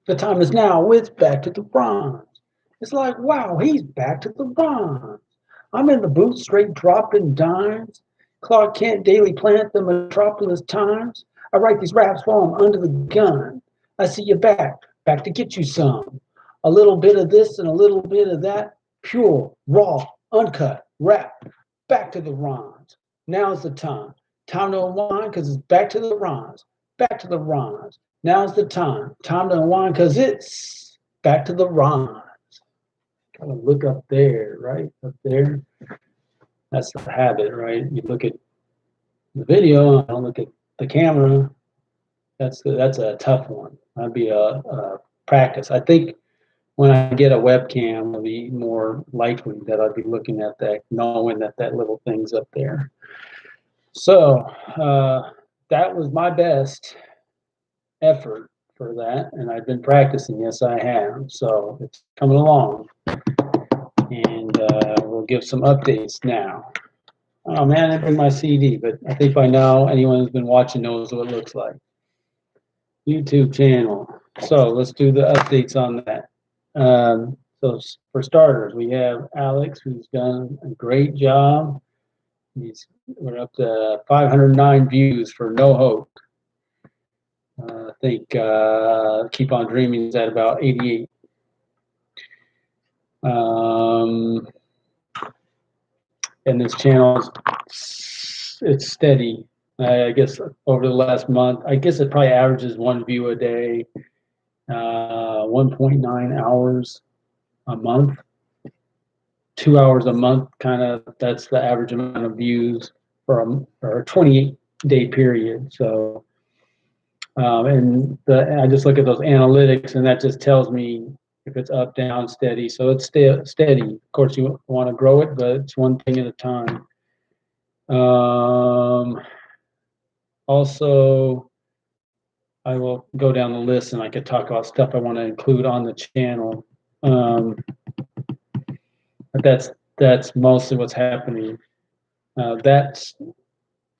The time is now with Back to the Rhymes. It's like, wow, he's back to the rhymes. I'm in the booth straight dropping dimes. Clark Kent Daily Planet, the Metropolis Times. I write these raps while I'm under the gun. I see you back to get you some. A little bit of this and a little bit of that. Pure, raw, uncut rap. Back to the rhymes. Now's the time. Time to unwind because it's back to the rhymes. Back to the rhymes. Now's the time. Time to unwind because it's back to the rhymes. Gotta look up there, right? Up there. That's the habit, right? You look at the video, I don't look at the camera. That's a tough one. That'd be a practice. I think when I get a webcam, it'll be more likely that I'll be looking at that, knowing that that little thing's up there. So that was my best effort for that, and I've been practicing. Yes, I have. So it's coming along, and we'll give some updates now. Oh man, I didn't bring my CD, but I think by now anyone who's been watching knows what it looks like. YouTube channel. So let's do the updates on that. So for starters, we have Alex, who's done a great job. We're up to 509 views for No Hope. I think Keep on Dreaming is at about 88. And this channel it's steady. I guess over the last month, I guess it probably averages one view a day, 1.9 hours a month, 2 hours a month, kind of. That's the average amount of views for a 28-day period. So, and I just look at those analytics, and that just tells me if it's up, down, steady. So it's steady. Of course, you want to grow it, but it's one thing at a time. Also, I will go down the list and I could talk about stuff I want to include on the channel. But that's mostly what's happening. That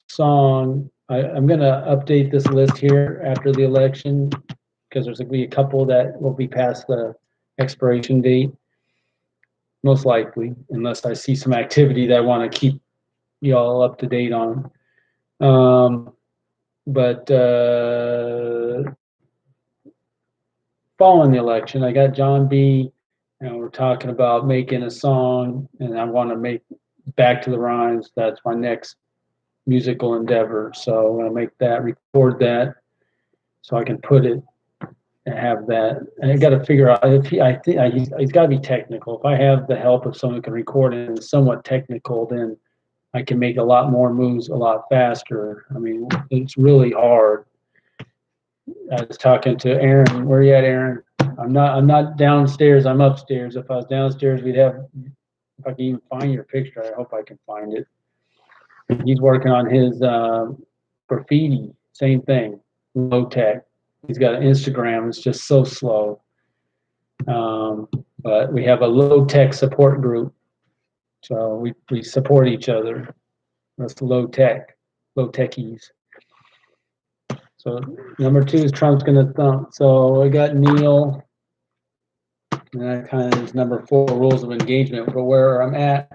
song, I'm going to update this list here after the election because there's going to be a couple that will be past the expiration date, most likely, unless I see some activity that I want to keep you all up to date on. But following the election, I got John B. And we're talking about making a song, and I want to make Back to the Rhymes. That's my next musical endeavor. So I'm gonna make that, record that, so I can put it and have that. And I got to figure out if he's got to be technical. If I have the help of someone who can record it and is somewhat technical, then I can make a lot more moves a lot faster. I mean, it's really hard. I was talking to Aaron. Where are you at, Aaron? I'm not downstairs. I'm upstairs. If I was downstairs, we'd have. If I can even find your picture, I hope I can find it. He's working on his graffiti. Same thing, low tech. He's got an Instagram. It's just so slow. But we have a low tech support group, so we support each other. That's low techies. So number 2 is Trump's gonna thump. So I got Neil. And that kind of is number 4, rules of engagement. For where I'm at,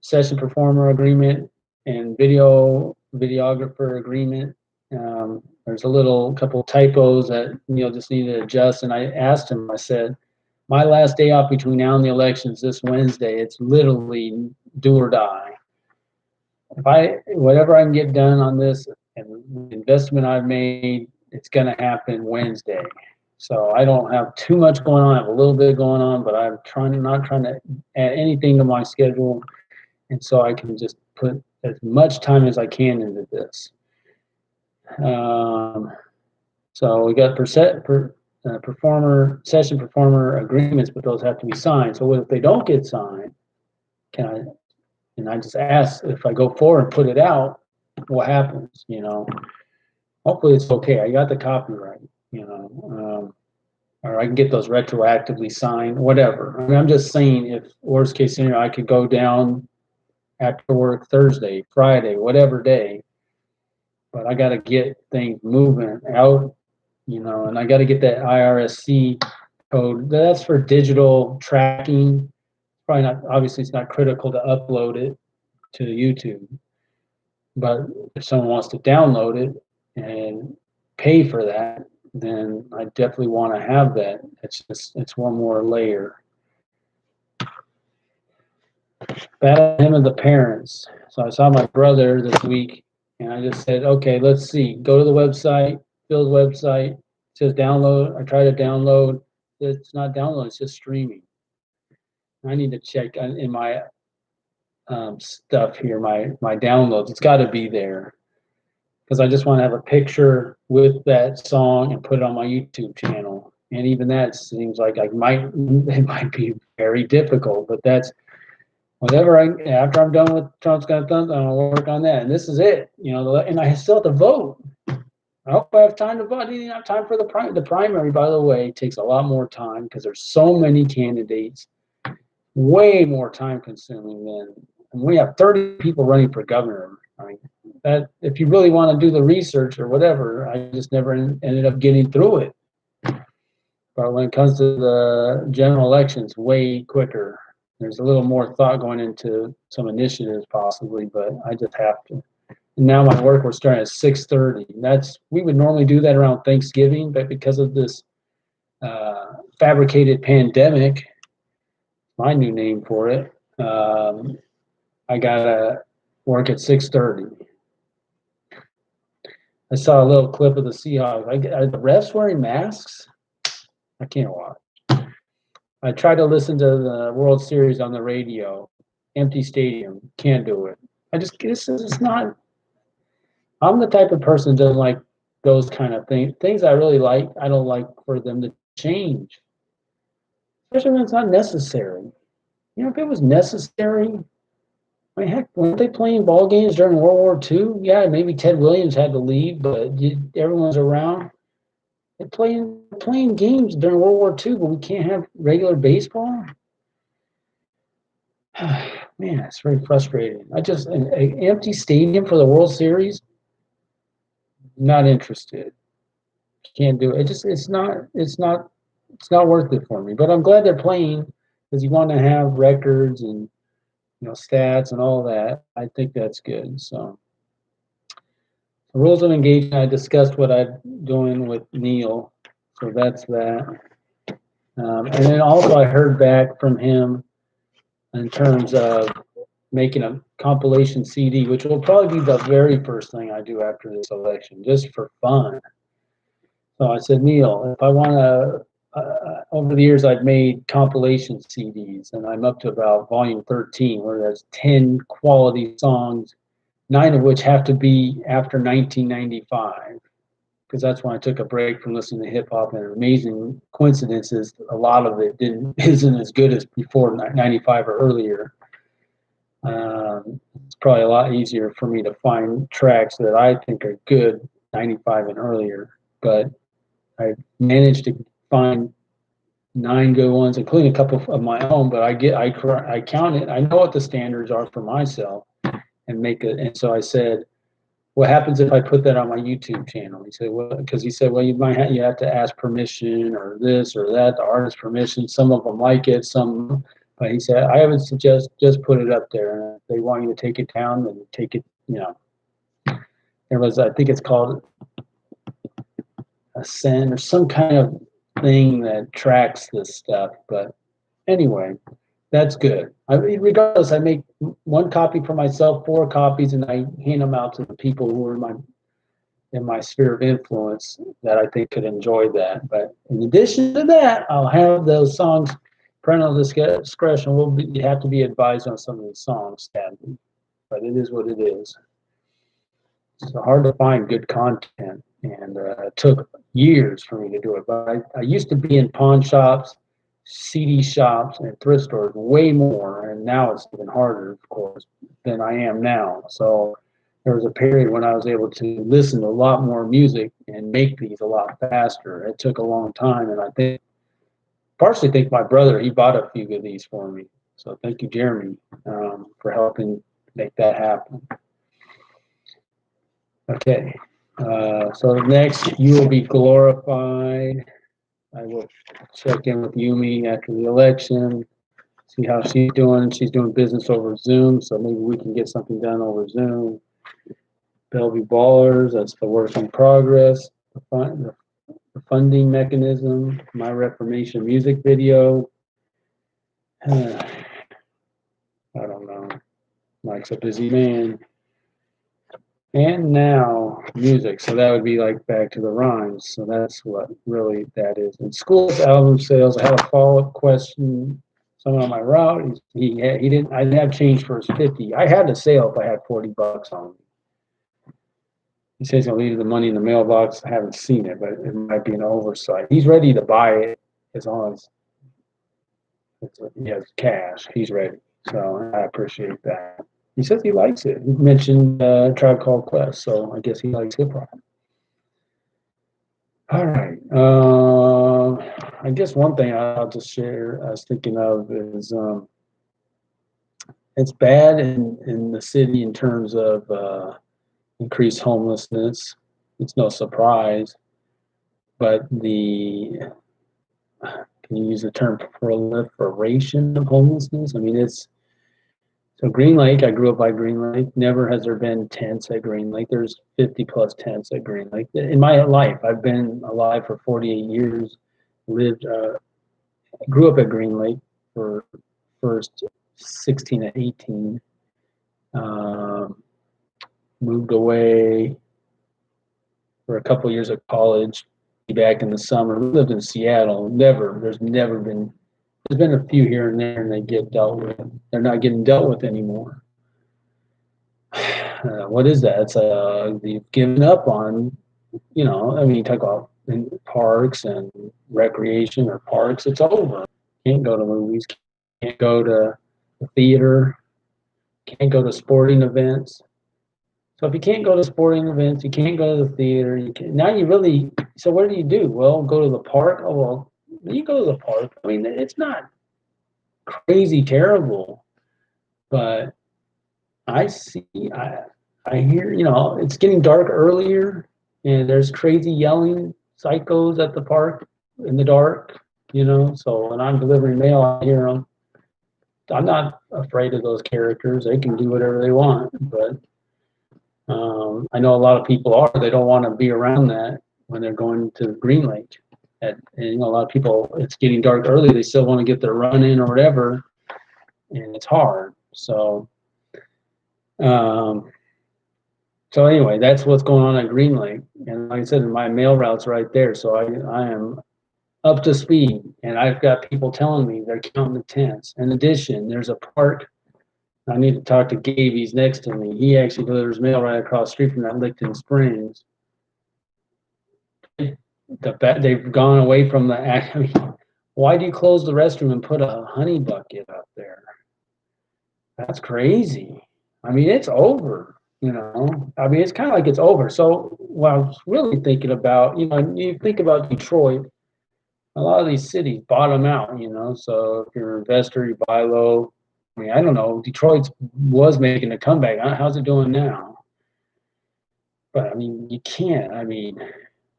session performer agreement and videographer agreement. There's a couple typos that Neil just needed to adjust. And I asked him, I said, my last day off between now and the elections this Wednesday. It's literally do or die. Whatever I can get done on this and the investment I've made, it's going to happen Wednesday. So I don't have too much going on. I have a little bit going on, but I'm not trying to add anything to my schedule. And so I can just put as much time as I can into this. So we got session performer agreements, but those have to be signed. So what if they don't get signed? And I just ask, if I go forward and put it out, what happens? Hopefully it's okay. I got the copyright, or I can get those retroactively signed, whatever. I mean, I'm just saying, if worst case scenario, I could go down after work Thursday, Friday, whatever day, but I got to get things moving out you know, and I got to get that IRSC code. That's for digital tracking. Probably not, obviously, it's not critical to upload it to YouTube, but if someone wants to download it and pay for that, then I definitely want to have that. It's one more layer. That him and the parents. So I saw my brother this week, and I just said, okay, let's see. Go to the website, Phil's website. It says download. I try to download. It's not download. It's just streaming. I need to check in my stuff here, my downloads. It's got to be there because I just want to have a picture with that song and put it on my YouTube channel. And even that seems like it might be very difficult, but that's whatever. After I'm done with Trump's Got Thunder, I'm gonna work on that. And this is it, you know. And I still have to vote. I hope I have time to vote. I didn't have time for the primary. By the way, takes a lot more time because there's so many candidates. Way more time consuming than, and we have 30 people running for governor. I mean, that if you really want to do the research or whatever, I just never ended up getting through it. But when it comes to the general elections, way quicker. There's a little more thought going into some initiatives possibly, but I just have to. And now my work, we're starting at 6:30. We would normally do that around Thanksgiving, but because of this fabricated pandemic, my new name for it, I gotta work at 6:30. I saw a little clip of the Seahawks. Are the refs wearing masks? I can't watch. I tried to listen to the World Series on the radio. Empty stadium. Can't do it. It's not. I'm the type of person that doesn't like those kind of things. Things I really like, I don't like for them to change. Especially when it's not necessary. You know, if it was necessary, I mean, heck, weren't they playing ball games during World War II? Yeah, maybe Ted Williams had to leave, but everyone's around. They're playing games during World War II, but we can't have regular baseball. Man, it's very frustrating. An empty stadium for the World Series. Not interested. Can't do it. It's not worth it for me. But I'm glad they're playing because you want to have records and stats and all that. I think that's good. So the rules of engagement, I discussed what I'm doing with Neil. So that's that. And then also I heard back from him in terms of making a compilation CD, which will probably be the very first thing I do after this election, just for fun. So I said, Neil, if I want to, over the years, I've made compilation CDs, and I'm up to about volume 13, where there's 10 quality songs, 9 of which have to be after 1995, because that's when I took a break from listening to hip hop. And amazing coincidences, a lot of it isn't as good as before 95 or earlier. It's probably a lot easier for me to find tracks that I think are good 95 and earlier, but I managed to find 9 good ones, including a couple of my own. But I count it. I know what the standards are for myself, and make it. And so I said, "What happens if I put that on my YouTube channel?" He said, "Well," because he said, "Well, you have to ask permission or this or that, the artist permission. Some of them like it, some." But he said, "I would suggest just put it up there, and if they want you to take it down, then take it." There was, I think it's called a send or some kind of thing that tracks this stuff. But anyway, that's good. Regardless, I make 1 copy for myself, 4 copies, and I hand them out to the people who are in my sphere of influence that I think could enjoy that. But in addition to that, I'll have those songs. Parental discretion you have to be advised on some of these songs, sadly. But it is what it is. It's hard to find good content, and it took years for me to do it. But I used to be in pawn shops, CD shops, and thrift stores way more, and now it's even harder, of course, than I am now. So there was a period when I was able to listen to a lot more music and make these a lot faster. It took a long time, and I partially think my brother, he bought a few of these for me. So thank you, Jeremy, for helping make that happen. Okay, So next, you will be glorified. I will check in with Yumi after the election, see how she's doing. She's doing business over Zoom, so maybe we can get something done over Zoom. Bellevue Ballers, that's the work in progress. The funding mechanism, My Reformation music video. I don't know. Mike's a busy man. And now music. So that would be like Back to the Rhymes. So that's what really that is. And school's album sales. I had a follow-up question. Someone on my route, he didn't. I didn't have change for his 50. I had the sale if I had $40 on me. He says he'll leave the money in the mailbox. I haven't seen it, but it might be an oversight. He's ready to buy it as long as he has cash. He's ready. So I appreciate that. He says he likes it. He mentioned Tribe Called Quest, so I guess he likes hip hop. All right. I guess one thing I'll just share I was thinking of is it's bad in the city in terms of increased homelessness. It's no surprise, but can you use the term proliferation of homelessness? I mean, it's so Green Lake. I grew up by Green Lake. Never has there been tents at Green Lake. There's 50 plus tents at Green Lake. In my life, I've been alive for 48 years. Grew up at Green Lake for first 16 to 18. Moved away for a couple of years at college. Back in the summer, we lived in Seattle. There's been a few here and there, and they get dealt with. They're not getting dealt with anymore. What is that? It's they've given up on, I mean, you talk about in parks and recreation or parks. It's over. Can't go to movies. Can't go to the theater. Can't go to sporting events. So if you can't go to sporting events, you can't go to the theater. So what do? Well, go to the park. Oh, well, you go to the park. I mean, it's not crazy terrible, but I hear, it's getting dark earlier, and there's crazy yelling psychos at the park in the dark, So when I'm delivering mail, I hear them. I'm not afraid of those characters. They can do whatever they want, but I know a lot of people are. They don't want to be around that when they're going to Green Lake. And a lot of people, it's getting dark early. They still want to get their run in or whatever, and it's hard. So anyway, that's what's going on at Green Lake. And like I said, my mail route's right there, so I am up to speed. And I've got people telling me they're counting the tents. In addition, there's a park. I need to talk to Gabe. He's next to me. He actually delivers mail right across the street from that Licton Springs. They've gone away from the. I mean, why do you close the restroom and put a honey bucket up there? That's crazy. I mean, it's over. I mean, it's kind of like it's over. So what I was really thinking about, you think about Detroit. A lot of these cities bottom out. So if you're an investor, you buy low. I mean, I don't know. Detroit was making a comeback. How's it doing now? But I mean, you can't. I mean,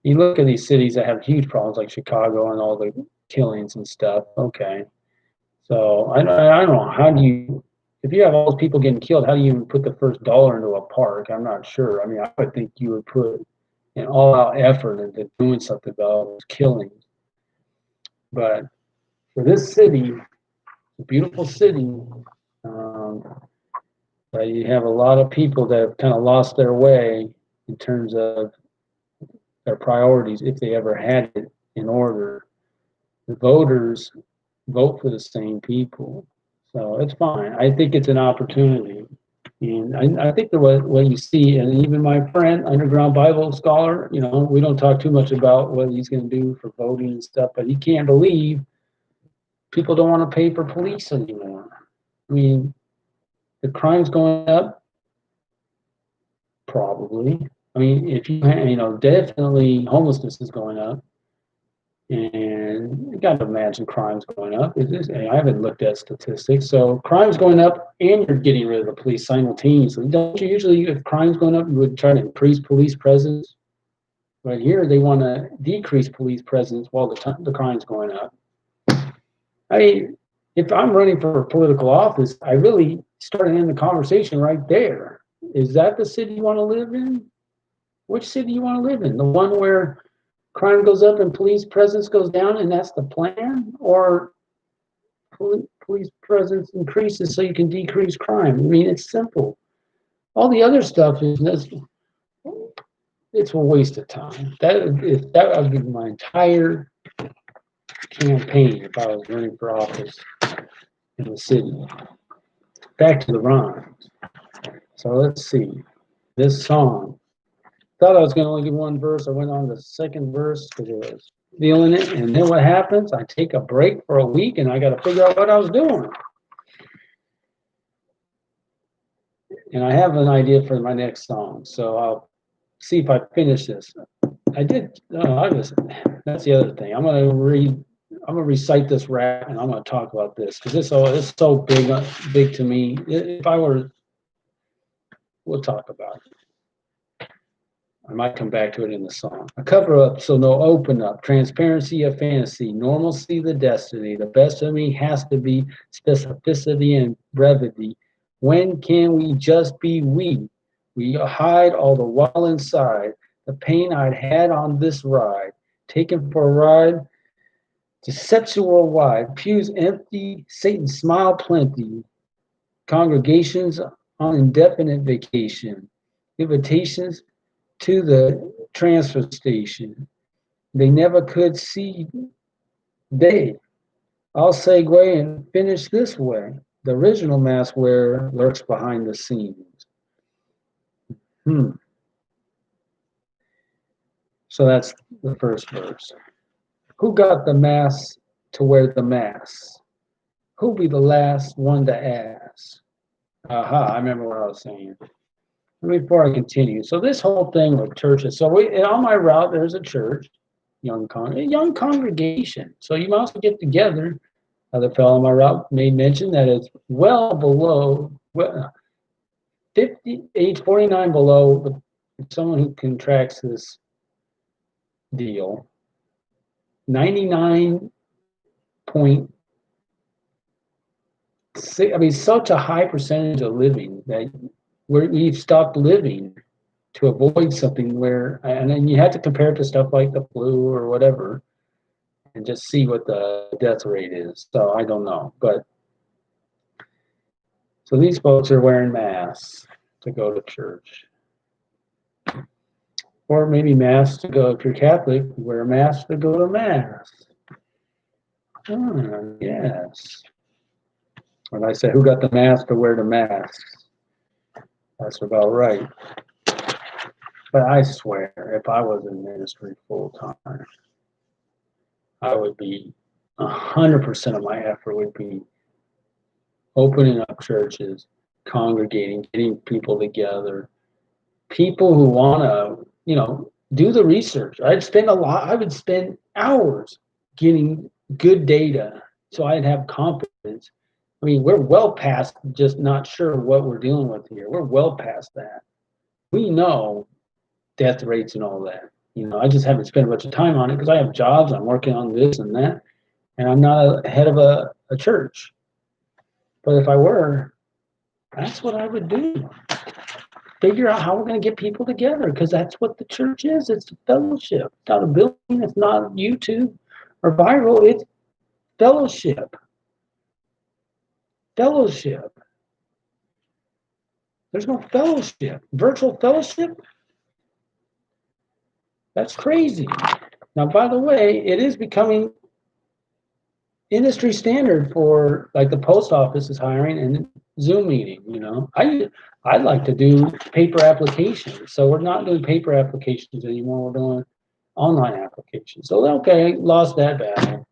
you look at these cities that have huge problems like Chicago and all the killings and stuff. Okay. So I don't know. How do you, if you have all those people getting killed, how do you even put the first dollar into a park? I'm not sure. I mean, I would think you would put an all-out effort into doing something about all those killings. But for this city, a beautiful city, but you have a lot of people that have kind of lost their way in terms of their priorities, if they ever had it in order. The voters vote for the same people, so it's fine. I think it's an opportunity, and I think the way you see, and even my friend, underground Bible scholar, we don't talk too much about what he's going to do for voting and stuff, but he can't believe people don't want to pay for police anymore. I mean, the crime's going up, probably. I mean, if definitely homelessness is going up, and you got to imagine crime's going up. I haven't looked at statistics, so crime's going up, and you're getting rid of the police simultaneously. Don't you usually, if crime's going up, you would try to increase police presence But here they want to decrease police presence while the crime's going up. I mean, if I'm running for political office, I really start to end the conversation right there. Is that the city you want to live in? Which city you want to live in? The one where crime goes up and police presence goes down, and that's the plan? Or police presence increases so you can decrease crime? I mean, it's simple. All the other stuff is it's a waste of time. That would be my entire campaign if I was running for office in the city. Back to the rhymes. So let's see. This song. Thought I was going to only do one verse. I went on the second verse because I was feeling it. And then what happens? I take a break for a week and I got to figure out what I was doing. And I have an idea for my next song. So I'll see if I finish this. That's the other thing. I'm gonna recite this rap and I'm gonna talk about this because it's so big to me. If I were, we'll talk about it. I might come back to it in the song. A cover up, so no open up. Transparency of fantasy. Normalcy the destiny. The best of me has to be specificity and brevity. When can we just be we? We hide all the while inside. The pain I'd had on this ride. Taken for a ride. Deception worldwide. Pews empty. Satan smile plenty. Congregations on indefinite vacation. Invitations to the transfer station. They never could see day. I'll segue and finish this way. The original mask wearer lurks behind the scenes. So that's the first verse. Who got the mask to wear the mask? Who'll be the last one to ask? Aha, I remember what I was saying. Before I continue, so this whole thing with churches. So on my route, there's a church, young congregation. So you might also get together. Other fellow on my route made mention that it's well below 50, age 49 below someone who contracts this deal. 99.6. I mean, such a high percentage of living that we've stopped living to avoid something where, and then you have to compare it to stuff like the flu or whatever and just see what the death rate is. So I don't know, but so these folks are wearing masks to go to church, or maybe masks to go. If you're Catholic, you wear a mask to go to mass. Yes. When I say who got the mask to wear the masks, that's about right. But I swear, if I was in ministry full time, I would be 100% of my effort would be opening up churches, congregating, getting people together, people who want to, do the research. I would spend hours getting good data so I'd have confidence. I mean, we're well past just not sure what we're dealing with here. We're well past that. We know death rates and all that. I just haven't spent much time on it because I have jobs, I'm working on this and that, and I'm not head of a church. But if I were, that's what I would do. Figure out how we're going to get people together because that's what the church is. It's a fellowship. It's not a building. It's not YouTube or viral. It's fellowship. Fellowship. There's no fellowship. Virtual fellowship? That's crazy. Now, by the way, it is becoming industry standard for, like, the post office is hiring and Zoom meeting. I'd like to do paper applications. So we're not doing paper applications anymore. We're doing online applications. So, okay, lost that battle.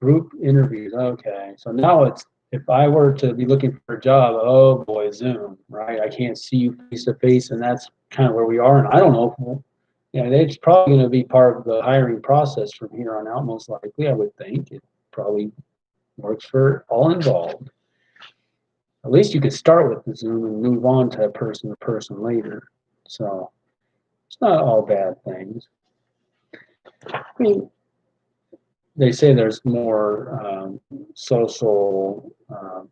Group interviews. Okay. So now it's, if I were to be looking for a job, oh boy, Zoom, right? I can't see you face to face, and that's kind of where we are. And I don't know if, it's probably going to be part of the hiring process from here on out, most likely, I would think. It probably works for all involved. At least you could start with the Zoom and move on to person later. So it's not all bad things. I mean, they say there's more social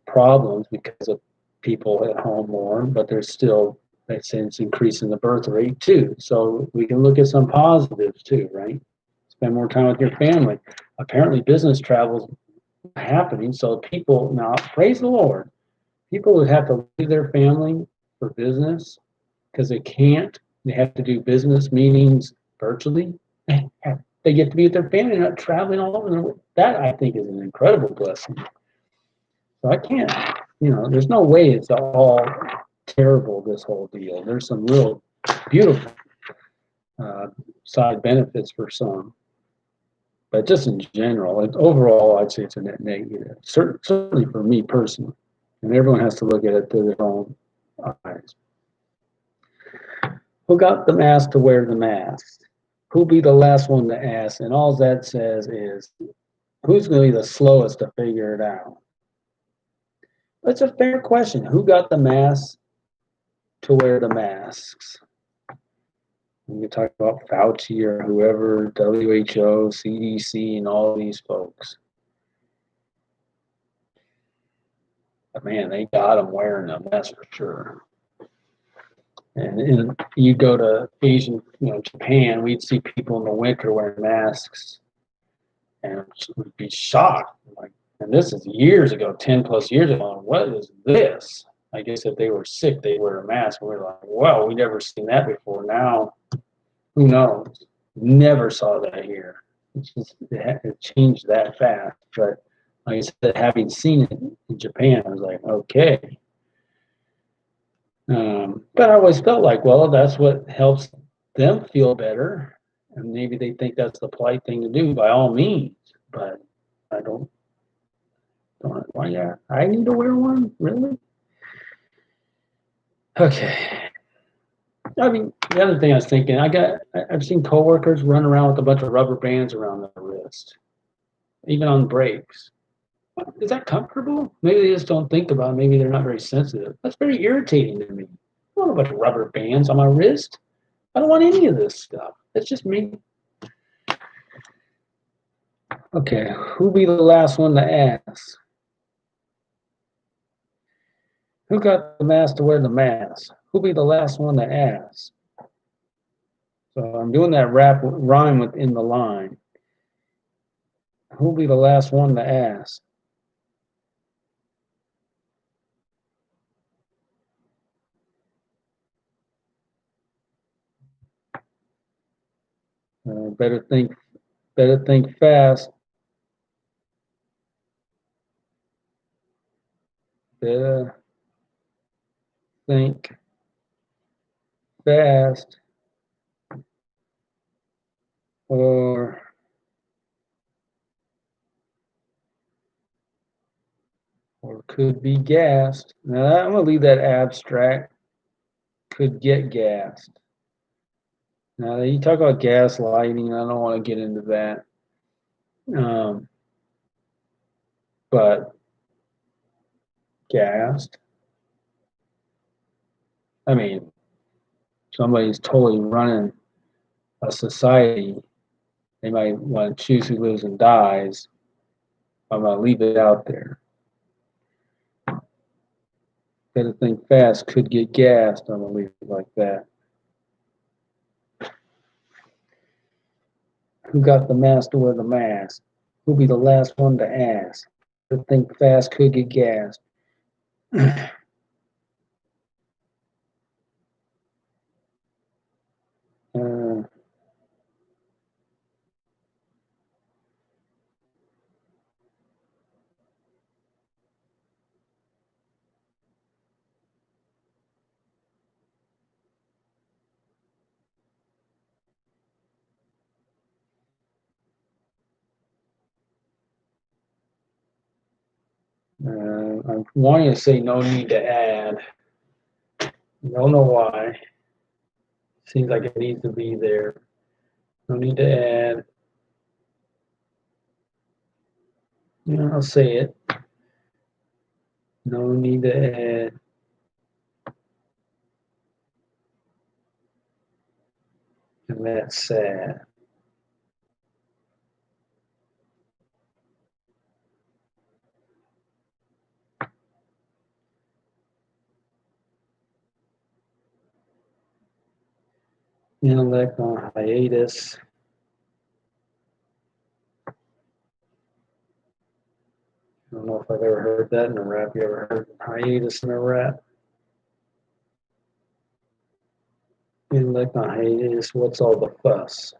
problems because of people at home more, but there's still, they say it's increasing the birth rate too. So we can look at some positives too, right? Spend more time with your family. Apparently, business travel's happening, so people now, praise the Lord, people would have to leave their family for business because they can't. They have to do business meetings virtually. They get to be with their family, not traveling all over. That I think is an incredible blessing. So I can't, there's no way it's all terrible, this whole deal. There's some real beautiful uh, side benefits for some. But just in general, overall, I'd say it's a net negative. Certainly for me personally. And everyone has to look at it through their own eyes. Who got the mask to wear the mask? Who'll be the last one to ask? And all that says is, who's going to be the slowest to figure it out? That's a fair question. Who got the mask to wear the masks? We can talk about Fauci or whoever, WHO, CDC, and all these folks. But man, they got them wearing them, that's for sure. And you go to Asian, Japan, we'd see people in the winter wearing masks and would be shocked. Like, and this is years ago, 10 plus years ago. What is this? I guess if they were sick, they wear a mask. And we're like, wow, we never seen that before. Now, who knows? Never saw that here. It changed that fast. But like I said, having seen it in Japan, I was like, okay. But I always felt like, well, that's what helps them feel better. And maybe they think that's the polite thing to do by all means. But I don't why, yeah, I need to wear one? Really? Okay. I mean, the other thing I was thinking, I've seen coworkers run around with a bunch of rubber bands around their wrist, even on breaks. Is that comfortable? Maybe they just don't think about it. Maybe they're not very sensitive. That's very irritating to me. I don't want a bunch of rubber bands on my wrist. I don't want any of this stuff. That's just me. Okay, who'll be the last one to ask? Who got the mask to wear the mask? Who'll be the last one to ask? So I'm doing that rhyme within the line. Who'll be the last one to ask? Better think fast. Better think fast, or could be gassed. Now I'm gonna leave that abstract. Could get gassed. Now you talk about gaslighting. I don't want to get into that. But gassed. I mean, somebody's totally running a society. They might want to choose who lives and dies. I'm gonna leave it out there. Better think fast. Could get gassed. I'm gonna leave it like that. Who got the mask to wear the mask? Who'll be the last one to ask? Better think fast. Could get gassed. uh, I'm wanting to say no need to add. Don't know why. Seems like it needs to be there. No need to add. I'll say it. No need to add. And that's sad. Intellect on hiatus. I don't know if I've ever heard that in a rap. You ever heard hiatus in a rap? Intellect on hiatus. What's all the fuss?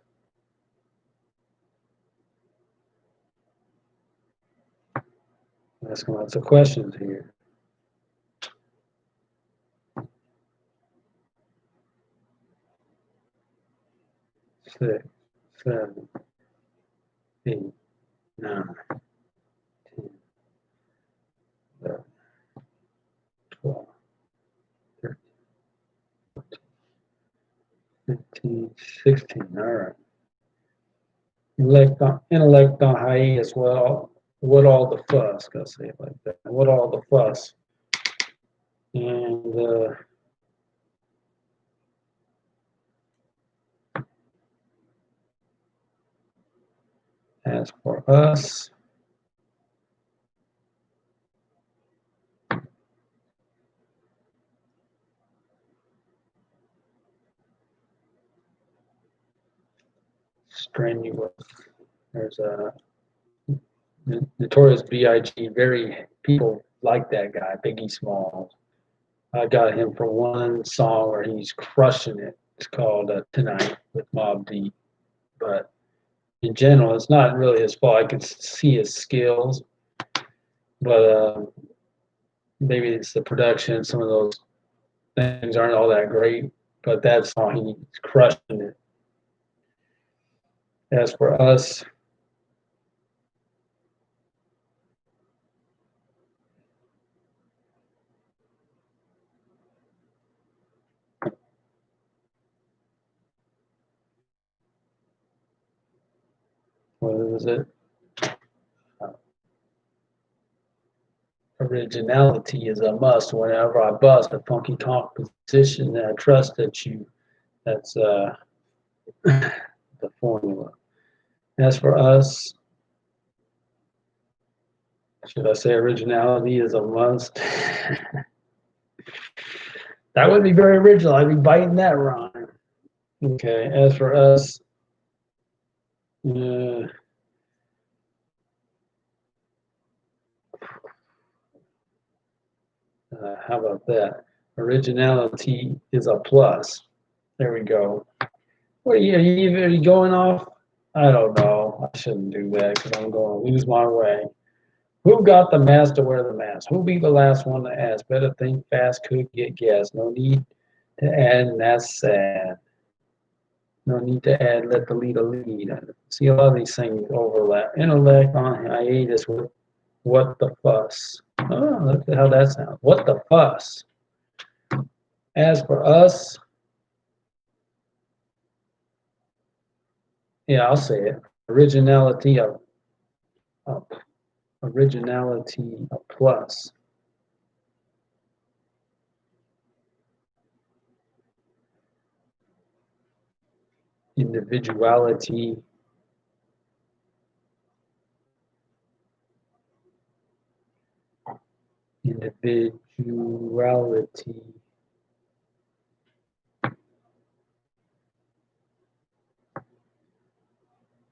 Asking lots of questions here. 6, 7, 8, 9, 10, 11, 12, 13, 14, 15, 16. All right. Intellect on hiatus. Well, what all the fuss? Gotta say it like that. What all the fuss? And as for us, strenuous. There's a Notorious B.I.G. Very people like that guy, Biggie Smalls. I got him for one song where he's crushing it. It's called "Tonight" with Mobb Deep. But in general, it's not really his fault. I can see his skills, but maybe it's the production. Some of those things aren't all that great. But that song, he's crushing it. As for us, what was it? Originality is a must. Whenever I bust a funky composition, and I trust that you. That's the formula. As for us, should I say originality is a must? That would be very original. I'd be biting that rhyme. Okay. As for us, uh, how about that? Originality is a plus. There we go. What are you going off? I don't know. I shouldn't do that because I'm going to lose my way. Who got the mask to wear the mask? Who'll be the last one to ask? Better think fast, could get gas. No need to add, and that's sad. No need to add, let the leader lead. See, a lot of these things overlap. Intellect on hiatus with what the fuss. Oh, look at how that sounds. What the fuss. As for us, yeah, I'll say it. Originality of originality a plus. Individuality individuality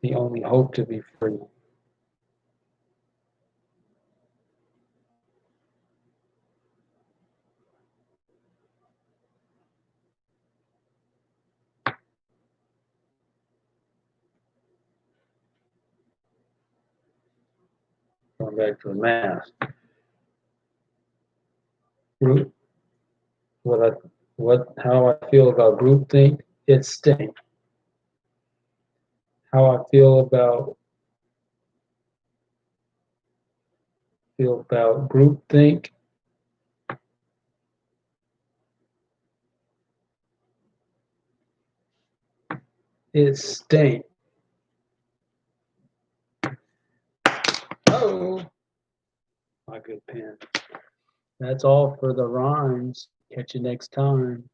the only hope to be free. Going back to the math. Group how I feel about groupthink, it stinks. How I feel about groupthink, it stinks. Oh, my good pen. That's all for the rhymes. Catch you next time.